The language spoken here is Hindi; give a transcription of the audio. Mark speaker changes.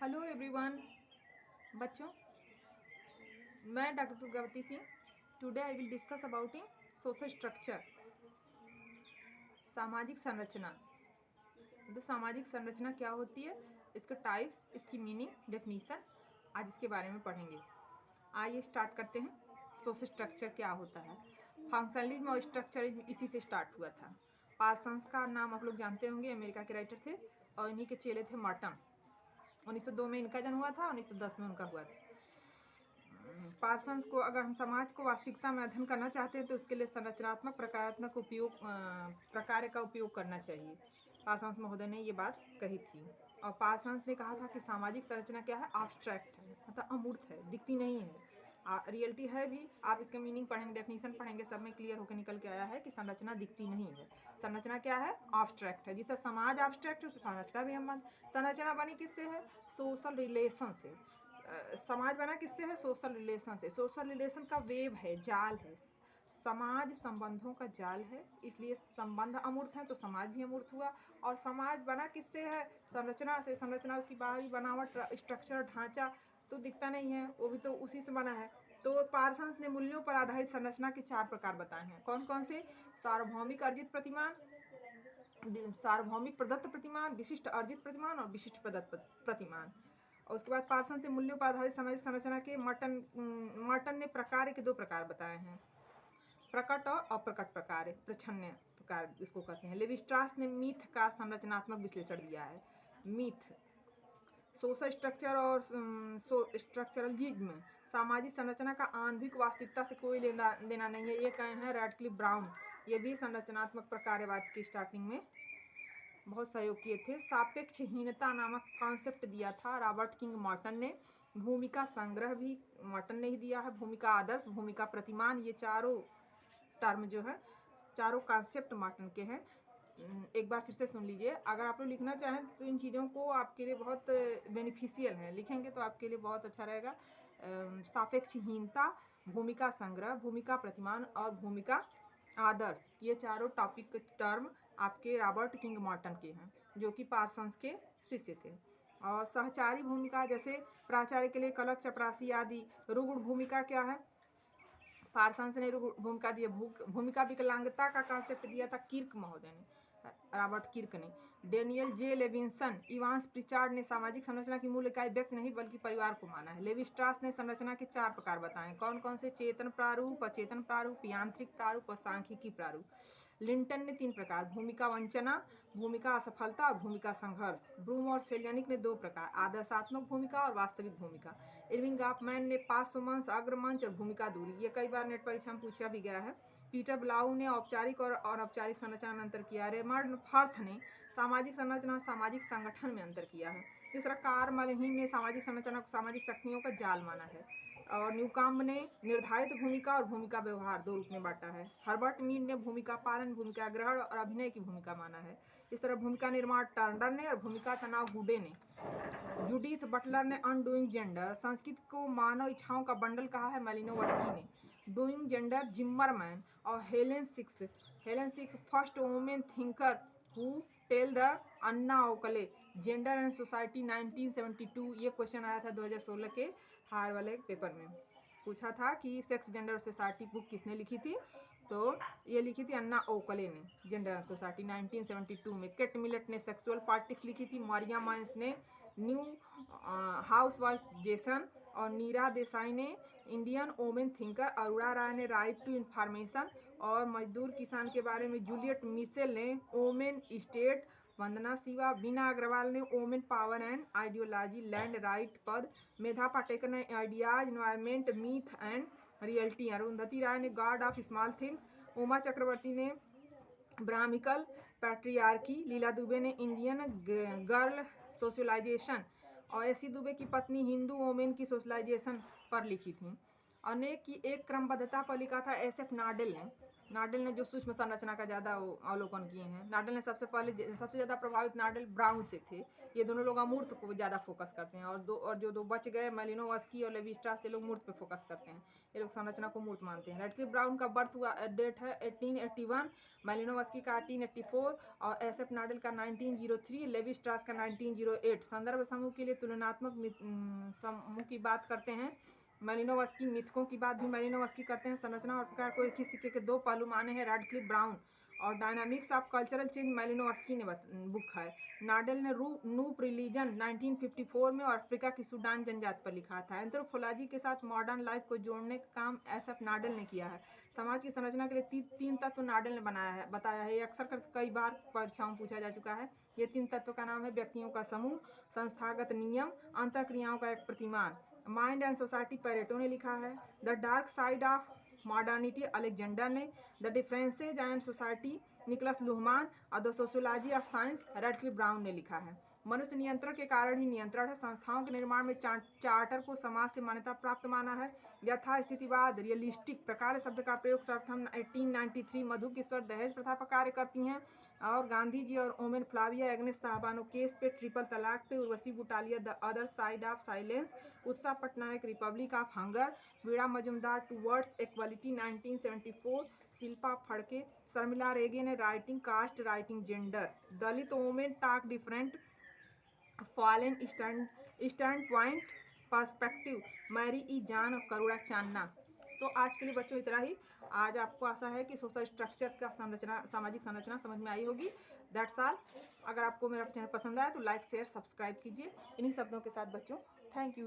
Speaker 1: Hello everyone. बच्चों, मैं doctor Durgavati Singh. Today I will discuss about in social structure, सामाजिक संरचना। तो सामाजिक संरचना क्या होती है, इसके टाइप्स, इसकी मीनिंग, डेफिनीशन, आज इसके बारे में पढ़ेंगे। आइए स्टार्ट करते हैं। सोशल स्ट्रक्चर क्या होता है। फंक्शनलिज्म और स्ट्रक्चरिज्म इसी से स्टार्ट हुआ था। पार्सन्स का नाम आप लोग जानते होंगे, अमेरिका के राइटर थे और इन्हीं के चेले थे मॉर्टन। 1902 में इनका जन्म हुआ था, 1910 में उनका हुआ था। पार्सन्स को, अगर हम समाज को वास्तविकता में अध्ययन करना चाहते हैं तो उसके लिए संरचनात्मक प्रकारात्मक प्रकार का उपयोग करना चाहिए। पार्सन्स महोदय ने ये बात कही थी। और पार्सन्स ने कहा था कि सामाजिक संरचना क्या है, एब्स्ट्रैक्ट है, मतलब अमूर्त है, दिखती नहीं है। रियलिटी है भी। आप इसके मीनिंग पढ़ेंगे, डेफिनेशन पढ़ेंगे, सब में क्लियर होकर निकल के आया है कि संरचना दिखती नहीं है। संरचना क्या है, एब्स्ट्रैक्ट है। जिससे समाज एब्स्ट्रैक्ट है तो संरचना भी हम। संरचना बनी किससे है, सोशल रिलेशन से। समाज बना किससे है, सोशल रिलेशन से। सोशल रिलेशन का वेव है, जाल है। समाज संबंधों का जाल है, इसलिए संबंध अमूर्त हैं तो समाज भी अमूर्त हुआ। और समाज बना किससे है, संरचना से। संरचना उसकी बाहरी बनावट, स्ट्रक्चर, ढांचा तो दिखता नहीं है, वो भी तो उसी से बना है। तो पार्सन्स ने मूल्यों पर आधारित संरचना के 4 प्रकार बताए हैं। कौन कौन से, सार्वभौमिक अर्जित प्रतिमान, सार्वभौमिक प्रदत्त प्रतिमान, विशिष्ट अर्जित प्रतिमान और विशिष्ट प्रदत्त प्रतिमान। और उसके बाद पार्सन से मूल्यों पर आधारित सामाजिक संरचना के मर्टन ने प्रकार के 2 प्रकार बताए हैं, प्रकट और अप्रकट प्रकार, प्रच्छन्न प्रकार इसको कहते हैं। लेविस्ट्रास ने मीथ का संरचनात्मक विश्लेषण दिया है। मीथ, सोशल स्ट्रक्चर और स्ट्रक्चरलिज्म, सामाजिक संरचना का आणविक वास्तविकता से कोई लेना देना नहीं है, ये कहे हैं रैडक्लिफ ब्राउन। ये भी संरचनात्मक प्रकारवाद की स्टार्टिंग में बहुत सहयोग किए थे। सापेक्षहीनता नामक कॉन्सेप्ट दिया था रॉबर्ट किंग मॉर्टन ने। भूमिका संग्रह भी मॉर्टन ने ही दिया है। भूमिका आदर्श, भूमिका प्रतिमान, ये चारों टर्म जो है, चारों कॉन्सेप्ट मॉर्टन के हैं। एक बार फिर से सुन लीजिए। अगर आप लोग लिखना चाहें तो इन चीज़ों को आपके लिए बहुत बेनिफिशियल है, लिखेंगे तो आपके लिए बहुत अच्छा रहेगा। सापेक्षहीनता, भूमिका संग्रह, भूमिका प्रतिमान और भूमिका आदर्श, ये चारों टॉपिक टर्म आपके रॉबर्ट किंग मॉर्टन के हैं, जो कि पार्सन्स के शिष्य थे। और सहचारी भूमिका, जैसे प्राचार्य के लिए कलक, चपरासी आदि। रुग्ण भूमिका क्या है, पार्सन्स ने भूमिका दी। भूमिका विकलांगता का कॉन्सेप्ट दिया था किर्क महोदय ने, रॉबर्ट किर्क ने। डेनियल जे लेविंसन, इवांस प्रिचार्ड ने सामाजिक संरचना की मूल इकाई व्यक्ति नहीं बल्कि परिवार को माना है। लेवी स्ट्रास ने संरचना के 4 प्रकार बताए। कौन कौन से, चेतन प्रारूप, अचेतन प्रारूप, यांत्रिक प्रारूप और सांख्यिकी प्रारूप। लिंटन ने 3 प्रकार, भूमिका वंचना, भूमिका असफलता और भूमिका संघर्ष। ब्रूम और सेल्यानिक ने 2 प्रकार, आदर्शात्मक भूमिका और वास्तविक भूमिका। इरविंग गॉफमैन ने पार्श्वमंच, अग्रमंच और भूमिका दूरी, ये कई बार नेट परीक्षा में पूछा भी गया है। पीटर ब्लाउ ने औपचारिक और अनौपचारिक संरचना में अंतर किया। रेमंड फर्थ ने सामाजिक संरचना और सामाजिक संगठन में अंतर किया है। इस तरह कार्ल मलहीम ने सामाजिक संरचना को सामाजिक शक्तियों का जाल माना है। और न्यूकॉम्ब ने निर्धारित भूमिका और भूमिका व्यवहार 2 रूप में बांटा है। हर्बर्ट मीड ने भूमिका पालन, भूमिका ग्रहण और अभिनय की भूमिका माना है। इस तरह भूमिका निर्माण टर्नर ने और भूमिका तनाव गुडे ने। जूडिथ बटलर ने अनडूइंग जेंडर, संस्कृत को मानव इच्छाओं का बंडल कहा है मालिनोवस्की ने। Doing gender, Zimmerman. और Helene Cixous first women thinker who tell the Ann Oakley, gender and society 1972। ये क्वेश्चन आया था 2016 के हार वाले पेपर में, पूछा था कि सेक्स जेंडर सोसाइटी बुक किसने लिखी थी, तो ये लिखी थी अन्ना ओकले ने, जेंडर एंड सोसाइटी 1972 में। केट मिलेट ने सेक्सुअल पॉलिटिक्स लिखी थी। मारिया माइंस ने न्यू हाउसवाइफजेशन। और नीरा देसाई ने इंडियन वोमेन थिंकर। अरोड़ा राय ने राइट टू इंफॉर्मेशन और मजदूर किसान के बारे में। जूलियट मिशेल ने वोमेन स्टेट। वंदना शिवा, बीना अग्रवाल ने women power and ideology, land right पद। मेधा पाटेकर ने ideas, environment, myth and reality. Arundhati Roy ने God of small things. Uma Chakravarti ने ब्राह्मिकल पैट्रियार्की। लीला दुबे ने इंडियन गर्ल सोशलाइजेशन। और एसी दुबे की पत्नी हिंदू वोमेन की सोशलाइजेशन पर लिखी थी। अनेक की एक क्रमबद्धता पर लिखा था SF नाडेल ने। नाडल ने जो सूक्ष्म संरचना का ज़्यादा अवलोकन किए हैं। नाडल ने सबसे ज़्यादा प्रभावित नाडल ब्राउन से थे। ये दोनों लोग अमूर्त को ज़्यादा फोकस करते हैं, और जो दो बच गए मालिनोवस्की और लेवी-स्ट्रास, ये लोग मूर्त पे फोकस करते हैं। ये लोग संरचना को मूर्त मानते हैं। रैडक्लिफ ब्राउन का बर्थ हुआ डेट है 1881, मालिनोवस्की का 1884 और एसएफ नाडल का 1903, लेवी-स्ट्रास का 1908। संदर्भ समूह के लिए तुलनात्मक समूह की बात करते हैं। मालिनोवस्की मिथकों की बात भी मालिनोवस्की करते हैं। संरचना और प्रकार को एक ही सिक्के के दो पहलू माने हैं रैडक्लिफ ब्राउन, और dynamics of cultural change Malinowski ने बुक है। नाडल ने नूप रिलीजन 1954 में और अफ्रीका की सूडान जनजाति पर लिखा था। एंथ्रोपोलॉजी के साथ मॉडर्न लाइफ को जोड़ने का काम एसएफ नाडल ने किया है। समाज की संरचना के लिए तीन तत्व नाडल ने बताया है। ये अक्सर करके कई बार परीक्षाओं में पूछा जा चुका है। ये तीन तत्व का नाम है व्यक्तियों का समूह, संस्थागत नियम, अंतःक्रियाओं का एक प्रतिमान। माइंड एंड सोसाइटी पेरेटो ने लिखा है। The dark side of modernity Alexander ने। The differences and society Niklas Luhmann और the sociology of science Radcliffe Brown ने लिखा है। मनुष्य नियंत्रण के कारण ही नियंत्रण है। संस्थाओं के निर्माण में चार्टर को समाज से मान्यता प्राप्त माना है। यथास्थितिवाद रियलिस्टिक प्रकार शब्द का प्रयोग सर्वप्रथम 1893 मधु किशोर दहेज प्रथा पर कार्य करती हैं, और गांधी जी और women Flavia Agnes Shah Bano case पे, ट्रिपल तलाक पे, Urvashi Butalia the other side of silence, Utsa Patnaik republic of hunger, Veena Mazumdar towards equality 1974, Shilpa Phadke, Sharmila Rege ने writing caste writing gender, Dalit women talk different fallen standpoint perspective, Mary E John और करुणा चांदना। तो आज के लिए बच्चों इतना ही। आज आपको आशा है कि सोशल स्ट्रक्चर का सामाजिक संरचना समझ में आई होगी। That's all. अगर आपको मेरा चैनल पसंद आया तो लाइक शेयर सब्सक्राइब कीजिए। इन्हीं शब्दों के साथ बच्चों, थैंक यू।